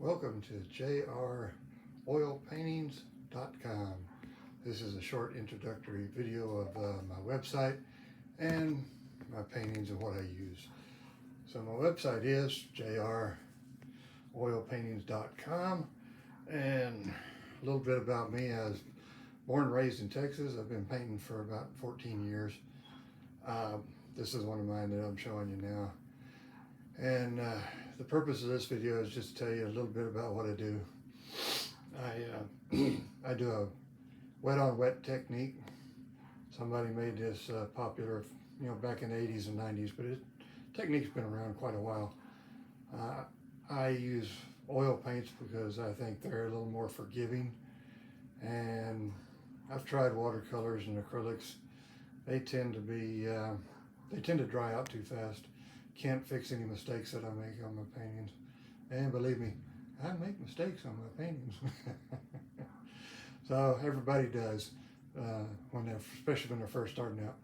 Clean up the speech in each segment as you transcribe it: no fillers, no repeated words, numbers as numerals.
Welcome to jroilpaintings.com. This is a short introductory video of my website and my paintings and what I use. So my website is jroilpaintings.com, and a little bit about me. I was born and raised in Texas. I've been painting for about 14 years. This is one of mine that I'm showing you now. And the purpose of this video is just to tell you a little bit about what I do. I do a wet on wet technique. Somebody made this popular, back in the 80s and 90s, but technique's been around quite a while. I use oil paints because I think they're a little more forgiving, and I've tried watercolors and acrylics. They tend to dry out too fast. Can't fix any mistakes that I make on my paintings. And believe me, I make mistakes on my paintings. So everybody does, especially when they're first starting out.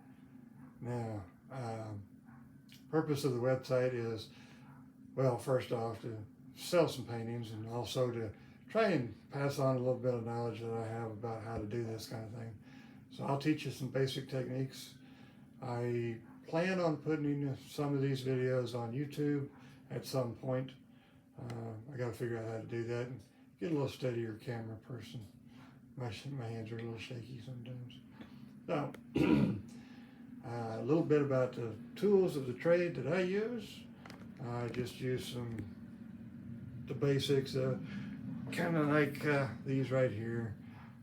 Now, purpose of the website is, well, first off, to sell some paintings, and also to try and pass on a little bit of knowledge that I have about how to do this kind of thing. So I'll teach you some basic techniques. I plan on putting some of these videos on YouTube at some point. I got to figure out how to do that and get a little steadier camera person. My hands are a little shaky sometimes. So, a little bit about the tools of the trade that I use. I just use the basics, kind of like these right here.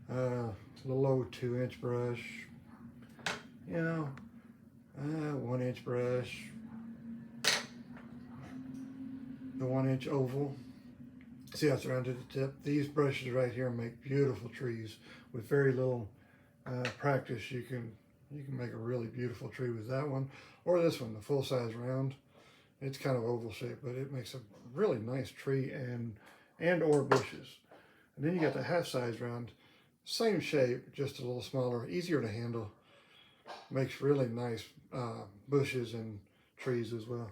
Little old 2-inch brush, 1-inch brush, the 1-inch oval. See how it's rounded at the tip? These brushes right here make beautiful trees with very little practice. You can make a really beautiful tree with that one, or this one, the full-size round. It's kind of oval shaped, but it makes a really nice tree and or bushes. And then you got the half-size round, same shape, just a little smaller, easier to handle. Makes really nice bushes and trees as well.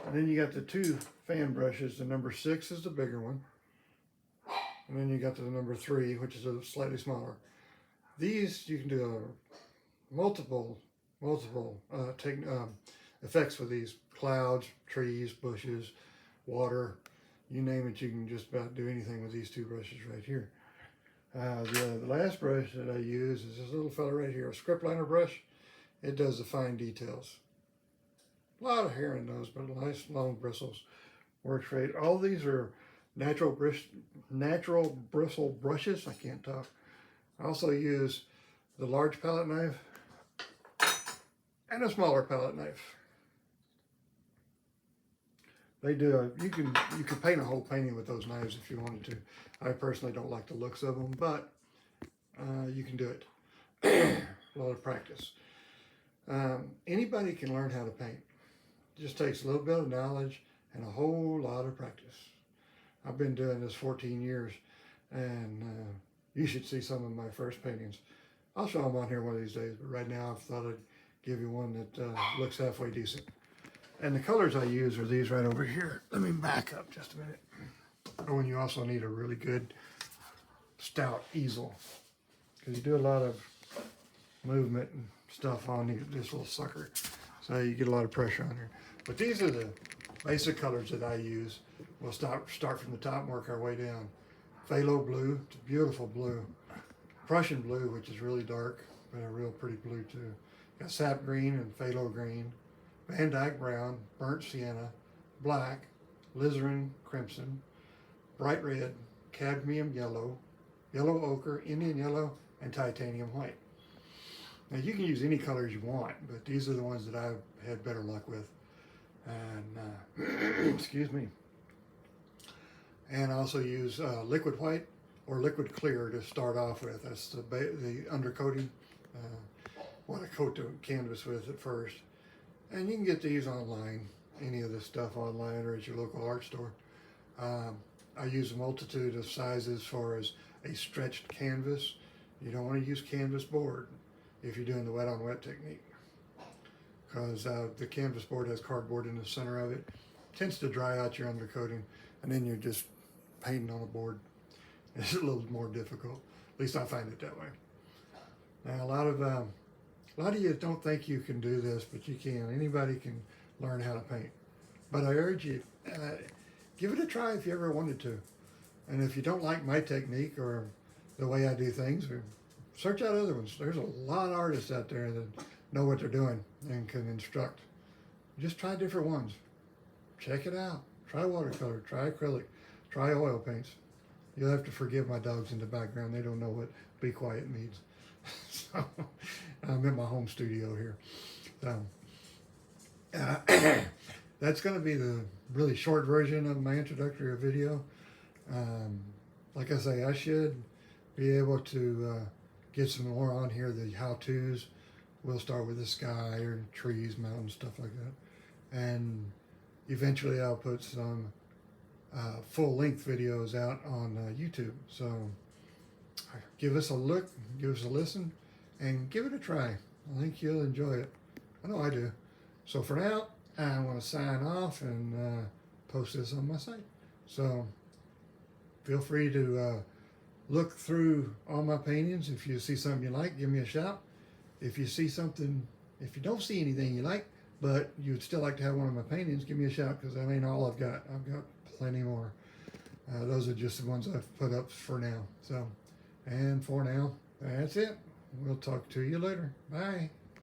And then you got the 2 fan brushes. The number 6 is the bigger one, and then you got the number 3, which is a slightly smaller. These you can do multiple effects with these: clouds, trees, bushes, water, you name it. You can just about do anything with these 2 brushes right here. The last brush that I use is this little fella right here, a script liner brush. It does the fine details. A lot of hair in those, but nice long bristles. Works great. All these are natural bristle brushes. I can't talk. I also use the large palette knife and a smaller palette knife. They do you can paint a whole painting with those knives if you wanted to. I personally don't like the looks of them, but you can do it. A lot of practice. Anybody can learn how to paint. It just takes a little bit of knowledge and a whole lot of practice. I've been doing this 14 years, and you should see some of my first paintings. I'll show them on here one of these days, but right now I've thought I'd give you one that looks halfway decent. And the colors I use are these right over here. Let me back up just a minute. Oh, and you also need a really good stout easel, because you do a lot of movement and stuff on this little sucker, so you get a lot of pressure on here. But these are the basic colors that I use. We'll start from the top and work our way down. Phthalo blue, it's a beautiful blue. Prussian blue, which is really dark, but a real pretty blue too. Got sap green and phthalo green. Van Dyke brown, burnt sienna, black, alizarin crimson, bright red, cadmium yellow, yellow ochre, Indian yellow, and titanium white. Now you can use any colors you want, but these are the ones that I've had better luck with. And excuse me. And I also use liquid white or liquid clear to start off with. That's the undercoating. What I coat the canvas with at first. And you can get these online, any of this stuff online or at your local art store. I use a multitude of sizes as far as a stretched canvas. You don't want to use canvas board if you're doing the wet on wet technique, because the canvas board has cardboard in the center of it. Tends to dry out your undercoating, and then you're just painting on a board. It's a little more difficult. At least I find it that way. Now, a lot of you don't think you can do this, but you can. Anybody can learn how to paint. But I urge you, give it a try if you ever wanted to. And if you don't like my technique or the way I do things, search out other ones. There's a lot of artists out there that know what they're doing and can instruct. Just try different ones. Check it out. Try watercolor, try acrylic, try oil paints. You'll have to forgive my dogs in the background. They don't know what be quiet means. So I'm in my home studio here. That's going to be the really short version of my introductory video. Like I say, I should be able to get some more on here, the how-tos. We'll start with the sky or trees, mountains, stuff like that. And eventually I'll put some full-length videos out on YouTube. So give us a look, give us a listen, and give it a try. I think you'll enjoy it. I know I do. So for now, I want to sign off and post this on my site. So feel free to look through all my paintings. If you see something you like, give me a shout. If you see something, if you don't see anything you like, but you'd still like to have one of my paintings, give me a shout, because that ain't all I've got. I've got plenty more. Those are just the ones I've put up for now. So, and for now, that's it. We'll talk to you later. Bye.